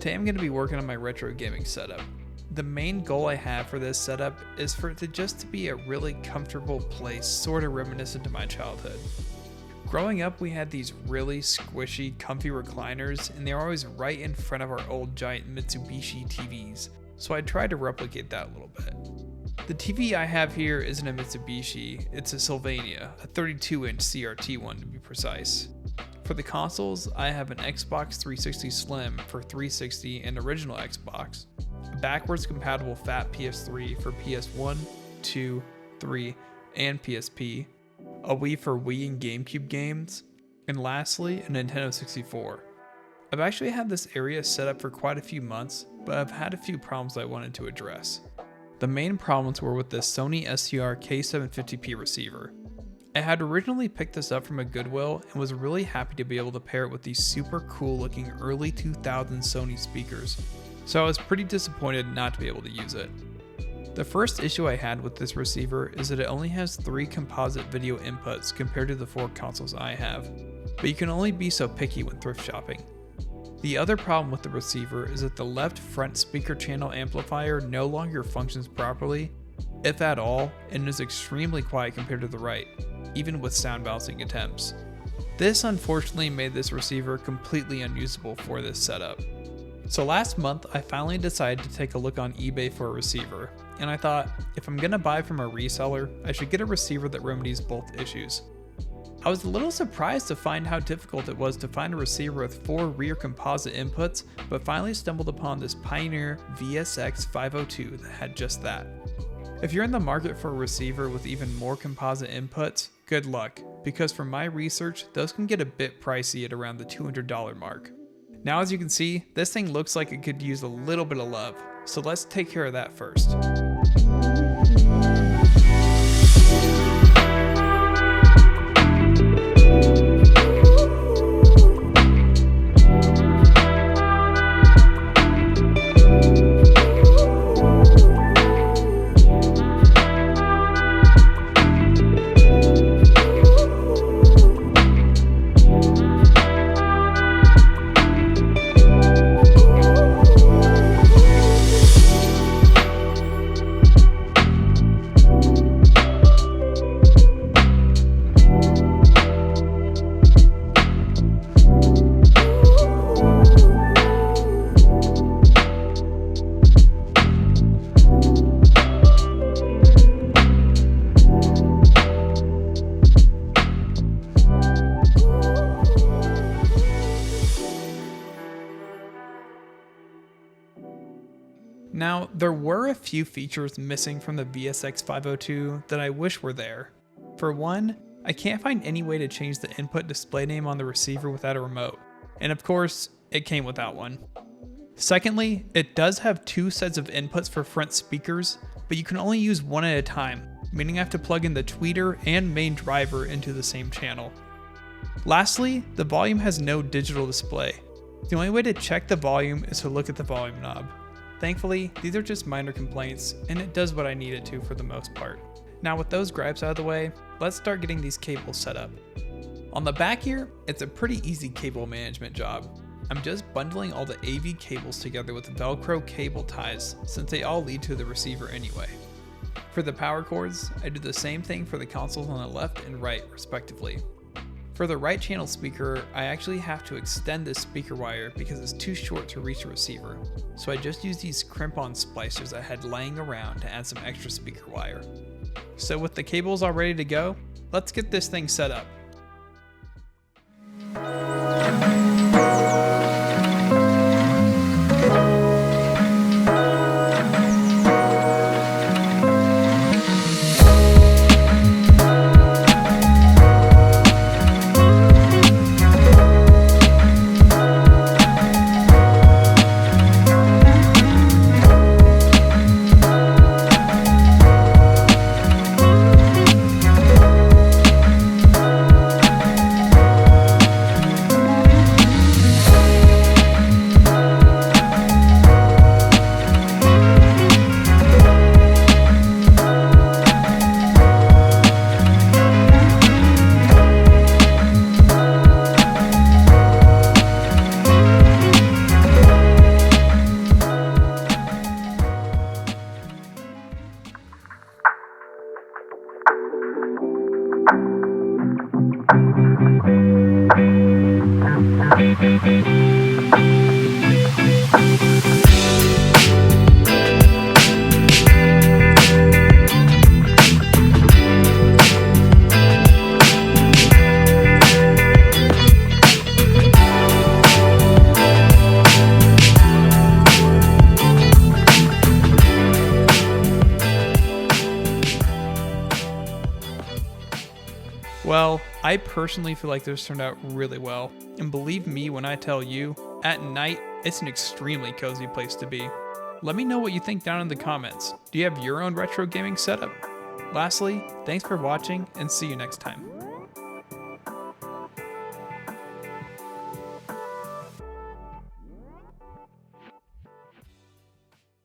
Today I'm going to be working on my retro gaming setup. The main goal I have for this setup is for it to just be a really comfortable place, sort of reminiscent to my childhood. Growing up, we had these really squishy, comfy recliners, and they were always right in front of our old giant Mitsubishi TVs, so I tried to replicate that a little bit. The TV I have here isn't a Mitsubishi, it's a Sylvania, a 32-inch CRT one to be precise. For the consoles, I have an Xbox 360 Slim for 360 and original Xbox, a backwards compatible fat PS3 for PS1, 2, 3, and PSP, a Wii for Wii and GameCube games, and lastly, a Nintendo 64. I've actually had this area set up for quite a few months, but I've had a few problems I wanted to address. The main problems were with this Sony SCR K750p receiver. I had originally picked this up from a Goodwill and was really happy to be able to pair it with these super cool looking early 2000s Sony speakers, so I was pretty disappointed not to be able to use it. The first issue I had with this receiver is that it only has 3 composite video inputs compared to the 4 consoles I have, but you can only be so picky when thrift shopping. The other problem with the receiver is that the left front speaker channel amplifier no longer functions properly, if at all, and is extremely quiet compared to the right, even with sound balancing attempts. This unfortunately made this receiver completely unusable for this setup. So last month I finally decided to take a look on eBay for a receiver, and I thought if I'm gonna buy from a reseller, I should get a receiver that remedies both issues. I was a little surprised to find how difficult it was to find a receiver with 4 rear composite inputs, but finally stumbled upon this Pioneer VSX 502 that had just that. If you're in the market for a receiver with even more composite inputs, good luck, because from my research, those can get a bit pricey at around the $200 mark. Now as you can see, this thing looks like it could use a little bit of love, so let's take care of that first. Now, there were a few features missing from the VSX 502 that I wish were there. For one, I can't find any way to change the input display name on the receiver without a remote, and of course, it came without one. Secondly, it does have 2 sets of inputs for front speakers, but you can only use one at a time, meaning I have to plug in the tweeter and main driver into the same channel. Lastly, the volume has no digital display. The only way to check the volume is to look at the volume knob. Thankfully, these are just minor complaints, and it does what I need it to for the most part. Now with those gripes out of the way, let's start getting these cables set up. On the back here, it's a pretty easy cable management job. I'm just bundling all the AV cables together with Velcro cable ties, since they all lead to the receiver anyway. For the power cords, I do the same thing for the consoles on the left and right respectively. For the right channel speaker, I actually have to extend this speaker wire because it's too short to reach the receiver, so I just use these crimp-on splicers I had laying around to add some extra speaker wire. So with the cables all ready to go, let's get this thing set up. Well, I personally feel like this turned out really well, and believe me when I tell you, at night, it's an extremely cozy place to be. Let me know what you think down in the comments. Do you have your own retro gaming setup? Lastly, thanks for watching and see you next time.